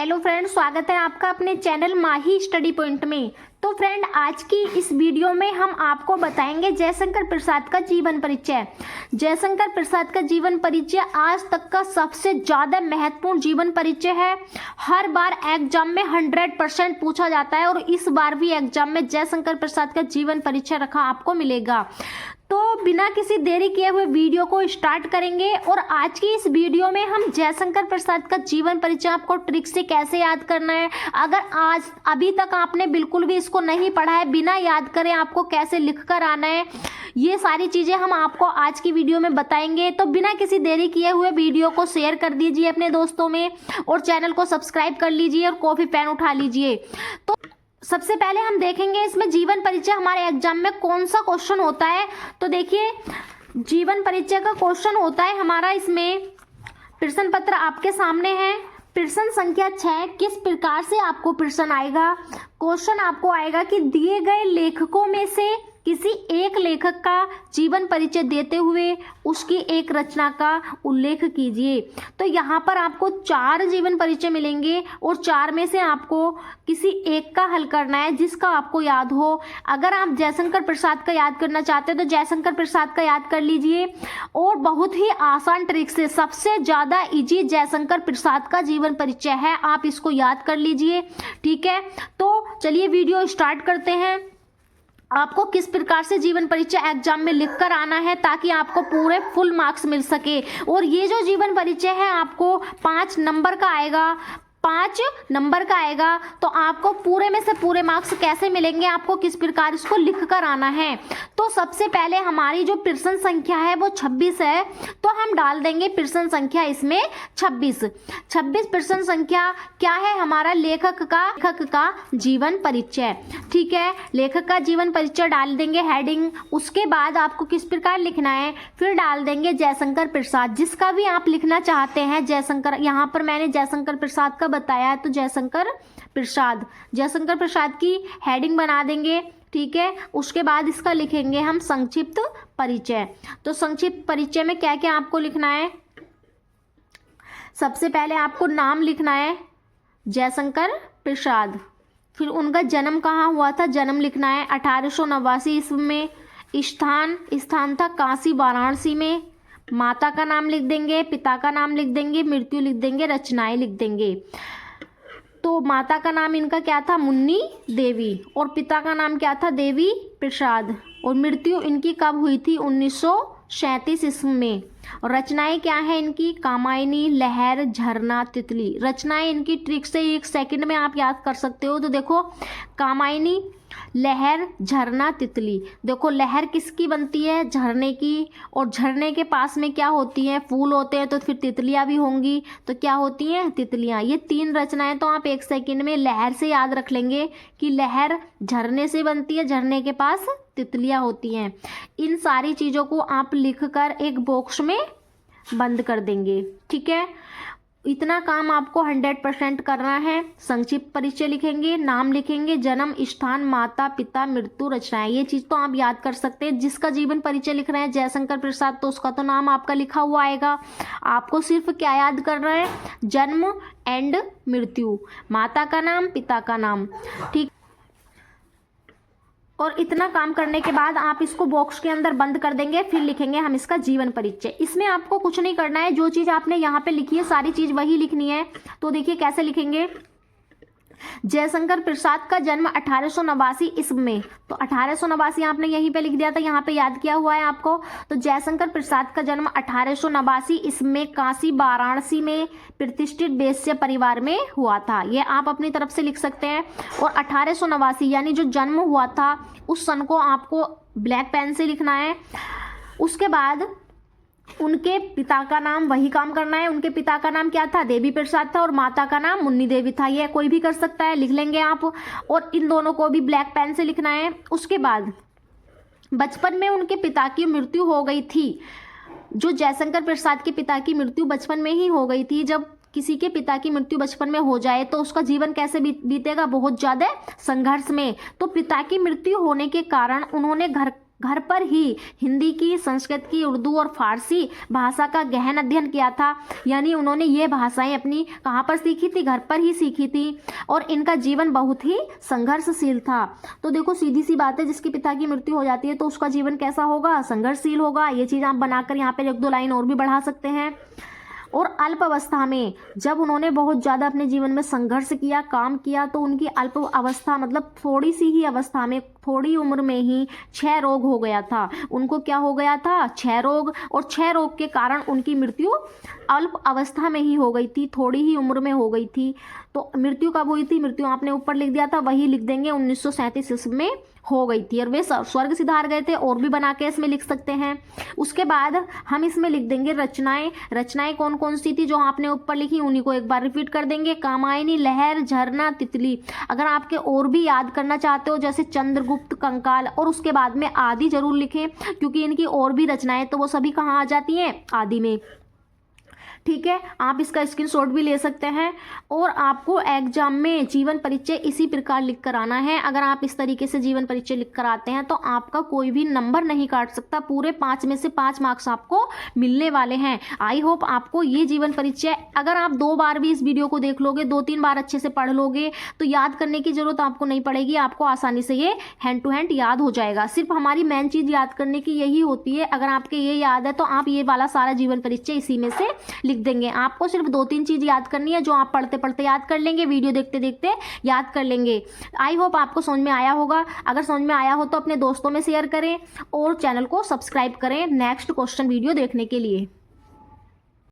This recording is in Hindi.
हेलो फ्रेंड, स्वागत है आपका अपने चैनल माही स्टडी पॉइंट में। तो फ्रेंड, आज की इस वीडियो में हम आपको बताएंगे जयशंकर प्रसाद का जीवन परिचय। जयशंकर प्रसाद का जीवन परिचय आज तक का सबसे ज़्यादा महत्वपूर्ण जीवन परिचय है। हर बार एग्जाम में 100% पूछा जाता है और इस बार भी एग्जाम में जयशंकर प्रसाद का जीवन परिचय रखा आपको मिलेगा। तो बिना किसी देरी किए हुए वीडियो को स्टार्ट करेंगे और आज की इस वीडियो में हम जयशंकर प्रसाद का जीवन परिचय आपको ट्रिक से कैसे याद करना है, अगर आज अभी तक आपने बिल्कुल भी इसको नहीं पढ़ा है, बिना याद करे आपको कैसे लिख कर आना है, ये सारी चीज़ें हम आपको आज की वीडियो में बताएंगे। तो बिना किसी देरी किए हुए वीडियो को शेयर कर दीजिए अपने दोस्तों में और चैनल को सब्सक्राइब कर लीजिए और कॉपी पेन उठा लीजिए। तो सबसे पहले हम देखेंगे इसमें जीवन परिचय हमारे एग्जाम में कौन सा क्वेश्चन होता है। तो देखिए, जीवन परिचय का क्वेश्चन होता है हमारा, इसमें प्रश्न पत्र आपके सामने है। प्रश्न संख्या 6, किस प्रकार से आपको प्रश्न आएगा। क्वेश्चन आपको आएगा कि दिए गए लेखकों में से किसी एक लेखक का जीवन परिचय देते हुए उसकी एक रचना का उल्लेख कीजिए। तो यहाँ पर आपको 4 जीवन परिचय मिलेंगे और 4 में से आपको किसी एक का हल करना है जिसका आपको याद हो। अगर आप जयशंकर प्रसाद का याद करना चाहते हैं तो जयशंकर प्रसाद का याद कर लीजिए और बहुत ही आसान ट्रिक से, सबसे ज़्यादा इजी जयशंकर प्रसाद का जीवन परिचय है, आप इसको याद कर लीजिए। ठीक है, तो चलिए वीडियो स्टार्ट करते हैं। आपको किस प्रकार से जीवन परिचय एग्जाम में लिखकर आना है ताकि आपको पूरे फुल मार्क्स मिल सके। और ये जो जीवन परिचय है आपको 5 नंबर का आएगा, 5 नंबर का आएगा। तो आपको पूरे में से पूरे मार्क्स कैसे मिलेंगे, आपको किस प्रकार इसको लिख कर आना है। तो सबसे पहले हमारी जो प्रश्न संख्या है वो 26 है, तो हम डाल देंगे प्रश्न संख्या इसमें 26 प्रश्न संख्या क्या है हमारा, लेखक का जीवन परिचय। ठीक है, लेखक का जीवन परिचय डाल देंगे हेडिंग। उसके बाद आपको किस प्रकार लिखना है, फिर डाल देंगे जयशंकर प्रसाद, जिसका भी आप लिखना चाहते हैं। जयशंकर, यहाँ पर मैंने जयशंकर प्रसाद का बताया है तो जयशंकर प्रसाद की हेडिंग बना देंगे। ठीक है, उसके बाद इसका लिखेंगे हम संक्षिप्त परिचय। तो संक्षिप्त परिचय में क्या क्या आपको लिखना है, सबसे पहले आपको नाम लिखना है जयशंकर प्रसाद, फिर उनका जन्म कहाँ हुआ था, जन्म लिखना है 1889 ईस्वी में। स्थान था काशी वाराणसी में। माता का नाम लिख देंगे, पिता का नाम लिख देंगे, मृत्यु लिख देंगे, रचनाएं लिख देंगे। तो माता का नाम इनका क्या था, मुन्नी देवी, और पिता का नाम क्या था, देवी प्रसाद, और मृत्यु इनकी कब हुई थी, 1937 ईस्वी में। और रचनाएं क्या है इनकी, कामायनी, लहर, झरना, तितली। रचनाएं इनकी ट्रिक से 1 सेकंड में आप याद कर सकते हो। तो देखो, कामायनी, लहर, झरना, तितली। देखो, लहर किसकी बनती है, झरने की, और झरने के पास में क्या होती है, फूल होते हैं, तो फिर तितलियां भी होंगी, तो क्या होती हैं, तितलियां। ये 3 रचनाएं तो आप 1 सेकंड में लहर से याद रख लेंगे कि लहर झरने से बनती है, झरने के पास तितलियां होती हैं। इन सारी चीज़ों को आप लिखकर एक बॉक्स में बंद कर देंगे। ठीक है, इतना काम आपको 100% करना है। संक्षिप्त परिचय लिखेंगे, नाम लिखेंगे, जन्म, स्थान, माता पिता, मृत्यु, रचनाएं। ये चीज़ तो आप याद कर सकते हैं। जिसका जीवन परिचय लिख रहे हैं जयशंकर प्रसाद, तो उसका तो नाम आपका लिखा हुआ आएगा। आपको सिर्फ क्या याद करना है, जन्म एंड मृत्यु, माता का नाम, पिता का नाम। ठीक, और इतना काम करने के बाद आप इसको बॉक्स के अंदर बंद कर देंगे। फिर लिखेंगे हम इसका जीवन परिचय। इसमें आपको कुछ नहीं करना है, जो चीज़ आपने यहाँ पे लिखी है सारी चीज़ वही लिखनी है। तो देखिए कैसे लिखेंगे, जयशंकर प्रसाद का जन्म 1889 ईस्वी में। तो 1889 आपने यहीं पे लिख दिया था, यहाँ पे याद किया हुआ है आपको। तो जयशंकर प्रसाद का जन्म 1889 ईस्वी में काशी वाराणसी में प्रतिष्ठित वैश्य परिवार में हुआ था। ये आप अपनी तरफ से लिख सकते हैं। और 1889 यानी जो जन्म हुआ था उस सन को आपको ब्लैक पेन से लिखना है। उसके बाद उनके पिता का नाम, वही काम करना है। उनके पिता का नाम क्या था, देवी प्रसाद था, और माता का नाम मुन्नी देवी था। ये कोई भी कर सकता है, लिख लेंगे आप। और इन दोनों को भी ब्लैक पेन से लिखना है। उसके बाद बचपन में उनके पिता की मृत्यु हो गई थी। जो जयशंकर प्रसाद के पिता की मृत्यु बचपन में ही हो गई थी। जब किसी के पिता की मृत्यु बचपन में हो जाए तो उसका जीवन कैसे बीतेगा, बहुत ज़्यादा संघर्ष में। तो पिता की मृत्यु होने के कारण उन्होंने घर घर पर ही हिंदी की, संस्कृत की, उर्दू और फारसी भाषा का गहन अध्ययन किया था। यानी उन्होंने ये भाषाएं अपनी कहाँ पर सीखी थी? घर पर ही सीखी थी। और इनका जीवन बहुत ही संघर्षशील था। तो देखो सीधी सी बात है, जिसके पिता की मृत्यु हो जाती है तो उसका जीवन कैसा होगा? संघर्षशील होगा। ये चीज़ आप बनाकर यहाँ पर एक दो लाइन और भी बढ़ा सकते हैं। और अल्प अवस्था में जब उन्होंने बहुत ज़्यादा अपने जीवन में संघर्ष किया, काम किया, तो उनकी अल्प अवस्था मतलब थोड़ी सी ही अवस्था में, थोड़ी उम्र में ही क्षय रोग हो गया था। उनको क्या हो गया था? क्षय रोग। और क्षय रोग के कारण उनकी मृत्यु अल्प अवस्था में ही हो गई थी, थोड़ी ही उम्र में हो गई थी। तो मृत्यु कब हुई थी? मृत्यु आपने ऊपर लिख दिया था, वही लिख देंगे 1937 ईस्वी में हो गई थी। और वे स्वर्ग सिधार गए थे, और भी बना के इसमें लिख सकते हैं। उसके बाद हम इसमें लिख देंगे रचनाएं। रचनाएं कौन कौन सी थी जो आपने ऊपर लिखी, उन्हीं को एक बार रिपीट कर देंगे। कामायनी, लहर, झरना, तितली। अगर आपके और भी याद करना चाहते हो जैसे चंद्रगुप्त, कंकाल, और उसके बाद में आदि जरूर लिखें, क्योंकि इनकी और भी रचनाएं तो वो सभी कहाँ आ जाती हैं? आदि में। ठीक है, आप इसका स्क्रीनशॉट भी ले सकते हैं। और आपको एग्जाम में जीवन परिचय इसी प्रकार लिख कर आना है। अगर आप इस तरीके से जीवन परिचय लिख कर आते हैं तो आपका कोई भी नंबर नहीं काट सकता। पूरे 5 में से 5 मार्क्स आपको मिलने वाले हैं। आई होप आपको ये जीवन परिचय, अगर आप 2 बार भी इस वीडियो को देख लोगे, 2-3 बार अच्छे से पढ़ लोगे, तो याद करने की जरूरत आपको नहीं पड़ेगी। आपको आसानी से ये हैंड टू हैंड याद हो जाएगा। सिर्फ हमारी मेन चीज़ याद करने की यही होती है। अगर आपके ये याद है तो आप ये वाला सारा जीवन परिचय इसी में से लिख देंगे। आपको सिर्फ 2-3 चीज याद करनी है, जो आप पढ़ते पढ़ते याद कर लेंगे, वीडियो देखते देखते याद कर लेंगे। आई होप आपको समझ में आया होगा। अगर समझ में आया हो तो अपने दोस्तों में शेयर करें और चैनल को सब्सक्राइब करें नेक्स्ट क्वेश्चन वीडियो देखने के लिए।